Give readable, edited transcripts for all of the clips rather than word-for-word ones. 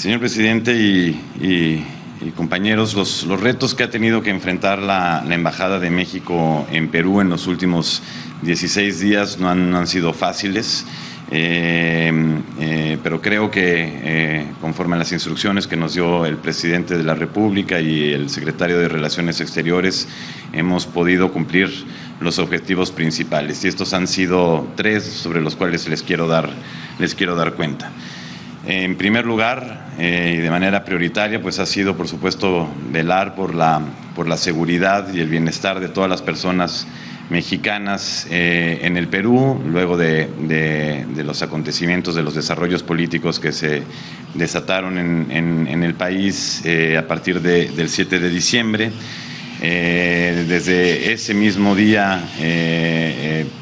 Señor presidente y compañeros, los retos que ha tenido que enfrentar la Embajada de México en Perú en los últimos 16 días no han sido fáciles, pero creo que conforme a las instrucciones que nos dio el presidente de la República y el secretario de Relaciones Exteriores, hemos podido cumplir los objetivos principales. Y estos han sido tres sobre los cuales les quiero dar cuenta. En primer lugar, y de manera prioritaria, pues ha sido, por supuesto, velar por la seguridad y el bienestar de todas las personas mexicanas en el Perú, luego de los acontecimientos, de los desarrollos políticos que se desataron en el país a partir del 7 de diciembre. Desde ese mismo día,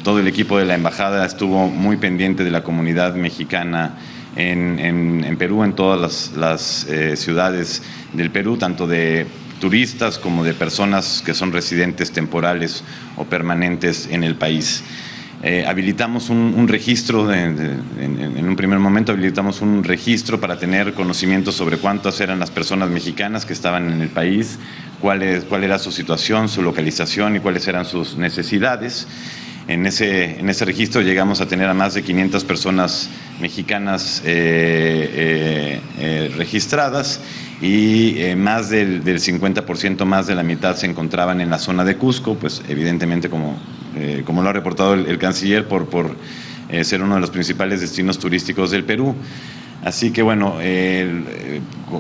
todo el equipo de la Embajada estuvo muy pendiente de la comunidad mexicana en Perú, en todas las ciudades del Perú, tanto de turistas como de personas que son residentes temporales o permanentes en el país. Habilitamos un registro, en un primer momento habilitamos un registro para tener conocimiento sobre cuántas eran las personas mexicanas que estaban en el país, cuál era su situación, su localización y cuáles eran sus necesidades. En ese registro llegamos a tener a más de 500 personas mexicanas registradas y más del 50%, más de la mitad, se encontraban en la zona de Cusco, pues evidentemente como lo ha reportado el canciller, por ser uno de los principales destinos turísticos del Perú. Así que bueno,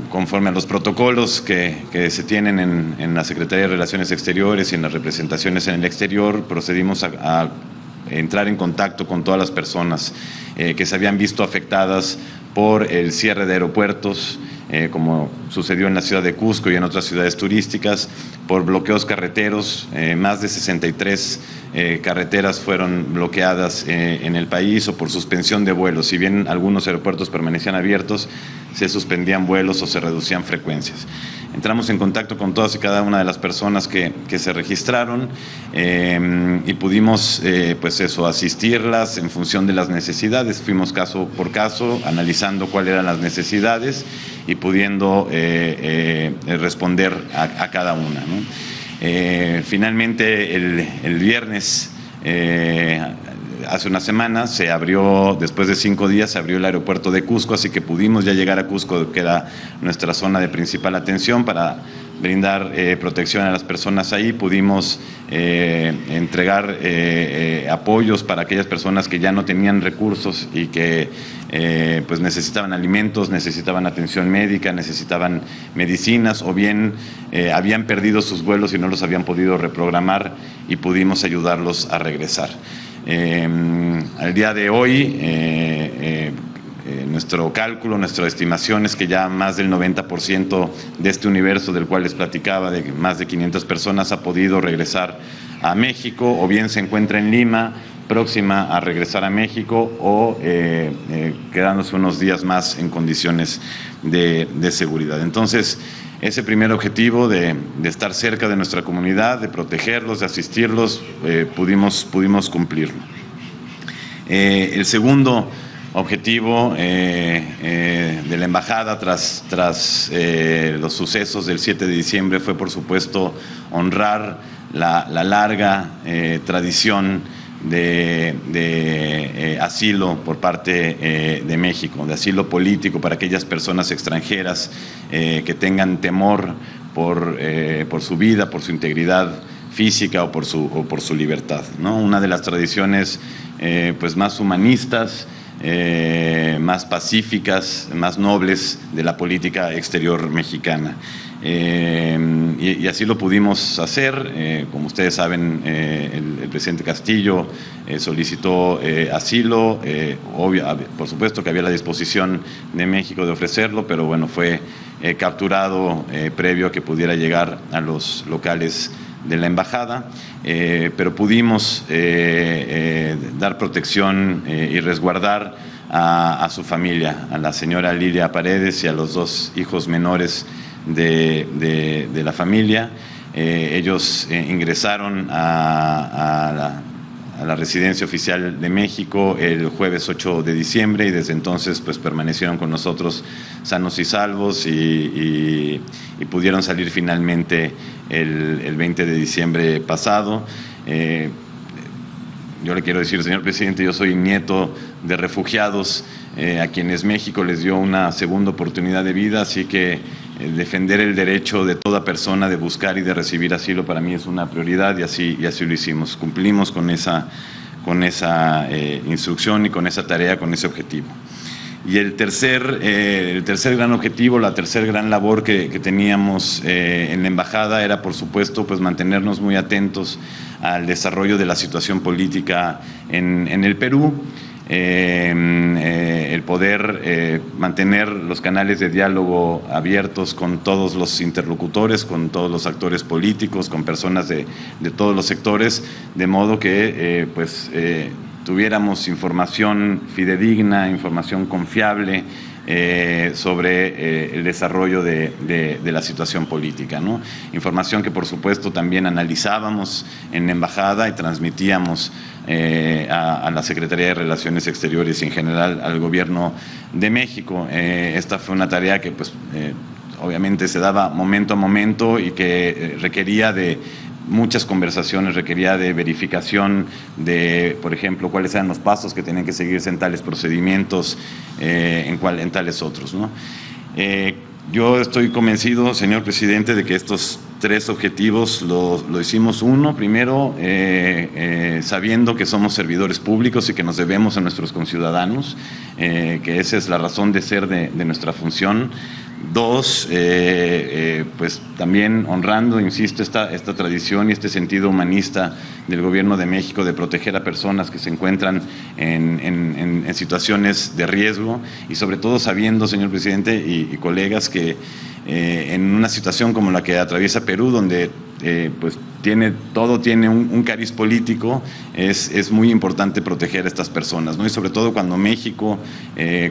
conforme a los protocolos que se tienen en la Secretaría de Relaciones Exteriores y en las representaciones en el exterior, procedimos a entrar en contacto con todas las personas que se habían visto afectadas por el cierre de aeropuertos, como sucedió en la ciudad de Cusco y en otras ciudades turísticas, por bloqueos carreteros. Más de 63 carreteras fueron bloqueadas en el país, o por suspensión de vuelos. Si bien algunos aeropuertos permanecían abiertos, se suspendían vuelos o se reducían frecuencias. Entramos en contacto con todas y cada una de las personas que se registraron y pudimos asistirlas en función de las necesidades. Fuimos caso por caso analizando cuáles eran las necesidades y pudiendo responder a cada una, ¿no? Finalmente, el viernes, hace una semana, se abrió, después de 5 días, se abrió el aeropuerto de Cusco, así que pudimos ya llegar a Cusco, que era nuestra zona de principal atención, para brindar protección a las personas ahí. Pudimos entregar apoyos para aquellas personas que ya no tenían recursos y que pues necesitaban alimentos, necesitaban atención médica, necesitaban medicinas, o bien habían perdido sus vuelos y no los habían podido reprogramar, y pudimos ayudarlos a regresar. Al día de hoy, nuestro cálculo, nuestra estimación es que ya más del 90% de este universo del cual les platicaba, de más de 500 personas, ha podido regresar a México, o bien se encuentra en Lima, próxima a regresar a México, o quedándose unos días más en condiciones de seguridad. Entonces, ese primer objetivo de estar cerca de nuestra comunidad, de protegerlos, de asistirlos, pudimos cumplirlo. El segundo objetivo de la Embajada tras los sucesos del 7 de diciembre fue, por supuesto, honrar la larga tradición de asilo por parte de México, de asilo político para aquellas personas extranjeras que tengan temor por su vida, por su integridad física o por su libertad, ¿no? Una de las tradiciones pues más humanistas, más pacíficas, más nobles de la política exterior mexicana. Y así lo pudimos hacer. Como ustedes saben, el presidente Castillo solicitó asilo. Por supuesto que había la disposición de México de ofrecerlo, pero bueno, fue capturado previo a que pudiera llegar a los locales de la Embajada, pero pudimos dar protección y resguardar a su familia, a la señora Lilia Paredes y a los 2 hijos menores de la familia. Ellos ingresaron a la residencia oficial de México el jueves 8 de diciembre y desde entonces pues permanecieron con nosotros sanos y salvos y pudieron salir finalmente el 20 de diciembre pasado. Yo le quiero decir, señor presidente, yo soy nieto de refugiados a quienes México les dio una segunda oportunidad de vida, así que defender el derecho de toda persona de buscar y de recibir asilo para mí es una prioridad y así lo hicimos. Cumplimos con esa instrucción y con esa tarea, con ese objetivo. Y el tercer gran objetivo, la tercer gran labor que teníamos en la embajada era, por supuesto, pues mantenernos muy atentos al desarrollo de la situación política en el Perú, el poder mantener los canales de diálogo abiertos con todos los interlocutores, con todos los actores políticos, con personas de todos los sectores, de modo que tuviéramos información fidedigna, información confiable sobre el desarrollo de la situación política, ¿no? Información que por supuesto también analizábamos en la embajada y transmitíamos a la Secretaría de Relaciones Exteriores y en general al Gobierno de México. Esta fue una tarea que obviamente se daba momento a momento y que requería de muchas conversaciones, requería de verificación de, por ejemplo, cuáles eran los pasos que tenían que seguirse en tales procedimientos, en tales otros, ¿no? Yo estoy convencido, señor presidente, de que estos tres objetivos lo hicimos primero, sabiendo que somos servidores públicos y que nos debemos a nuestros conciudadanos, que esa es la razón de ser de nuestra función. Dos, pues también honrando, insisto, esta tradición y este sentido humanista del Gobierno de México de proteger a personas que se encuentran en situaciones de riesgo y sobre todo sabiendo, señor presidente y colegas, que en una situación como la que atraviesa Perú, donde pues todo tiene un cariz político, es muy importante proteger a estas personas, ¿no? Y sobre todo cuando México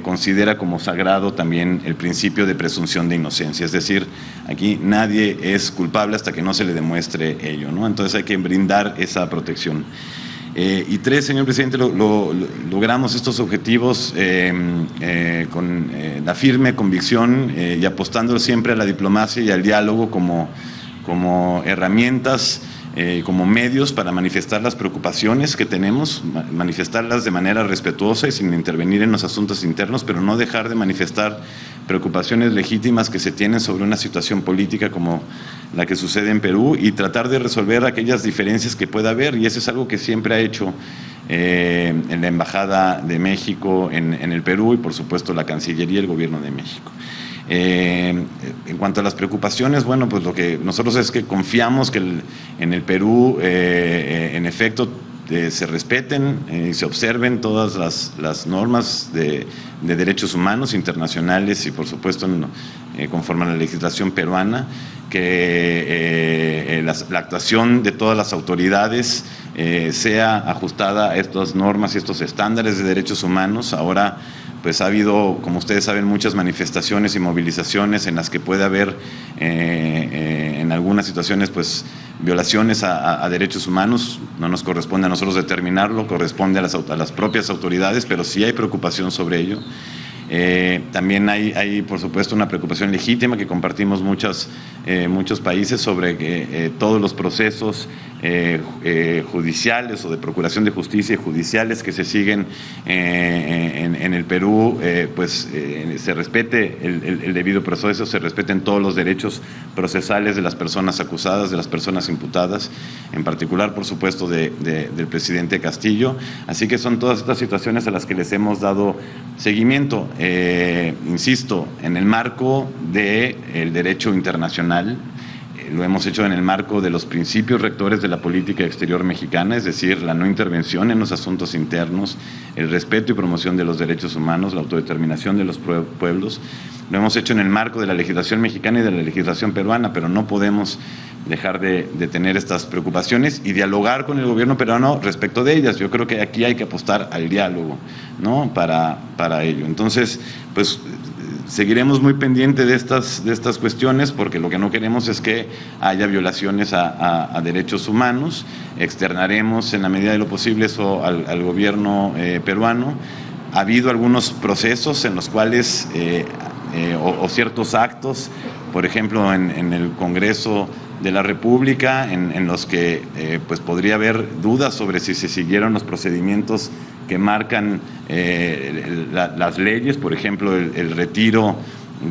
considera como sagrado también el principio de presunción de inocencia, es decir, aquí nadie es culpable hasta que no se le demuestre ello, ¿no? Entonces hay que brindar esa protección. Y tres, señor presidente, logramos estos objetivos con la firme convicción y apostando siempre a la diplomacia y al diálogo como herramientas, como medios para manifestar las preocupaciones que tenemos, manifestarlas de manera respetuosa y sin intervenir en los asuntos internos, pero no dejar de manifestar preocupaciones legítimas que se tienen sobre una situación política como la que sucede en Perú y tratar de resolver aquellas diferencias que pueda haber, y eso es algo que siempre ha hecho en la Embajada de México en el Perú y por supuesto la Cancillería y el Gobierno de México. En cuanto a las preocupaciones, bueno, pues lo que nosotros es que confiamos que en el Perú, en efecto, se respeten y se observen todas las normas de derechos humanos internacionales y, por supuesto, conforme a la legislación peruana, que la actuación de todas las autoridades sea ajustada a estas normas y estos estándares de derechos humanos. Ahora, pues ha habido, como ustedes saben, muchas manifestaciones y movilizaciones en las que puede haber en algunas situaciones pues violaciones a derechos humanos. No nos corresponde a nosotros determinarlo, corresponde a las propias autoridades, pero sí hay preocupación sobre ello. También hay, por supuesto, una preocupación legítima que compartimos muchos países sobre que todos los procesos judiciales o de procuración de justicia y judiciales que se siguen en el Perú, se respete el debido proceso, se respeten todos los derechos procesales de las personas acusadas, de las personas imputadas, en particular, por supuesto, del presidente Castillo. Así que son todas estas situaciones a las que les hemos dado seguimiento. Insisto, en el marco del derecho internacional, lo hemos hecho en el marco de los principios rectores de la política exterior mexicana, es decir, la no intervención en los asuntos internos, el respeto y promoción de los derechos humanos, la autodeterminación de los pueblos. Lo hemos hecho en el marco de la legislación mexicana y de la legislación peruana, pero no podemos dejar de tener estas preocupaciones y dialogar con el gobierno peruano respecto de ellas. Yo creo que aquí hay que apostar al diálogo, ¿no? Para ello. Entonces, pues Seguiremos muy pendientes de estas cuestiones, porque lo que no queremos es que haya violaciones a derechos humanos. Externaremos en la medida de lo posible eso al gobierno peruano. Ha habido algunos procesos en los cuales, o ciertos actos, por ejemplo, en el Congreso de la República, en los que pues podría haber dudas sobre si se siguieron los procedimientos que marcan las leyes, por ejemplo, el retiro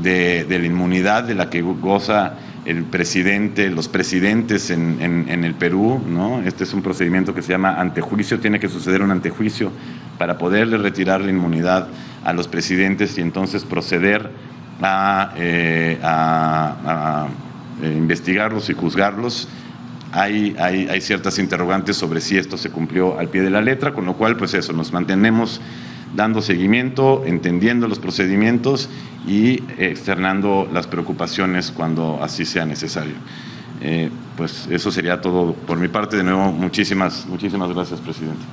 de la inmunidad de la que goza el presidente, los presidentes en el Perú, ¿no? Este es un procedimiento que se llama antejuicio, tiene que suceder un antejuicio para poderle retirar la inmunidad a los presidentes y entonces proceder a investigarlos y juzgarlos. Hay ciertas interrogantes sobre si esto se cumplió al pie de la letra, con lo cual, pues eso, nos mantenemos dando seguimiento, entendiendo los procedimientos y externando las preocupaciones cuando así sea necesario. Pues eso sería todo por mi parte. De nuevo, muchísimas gracias, presidente.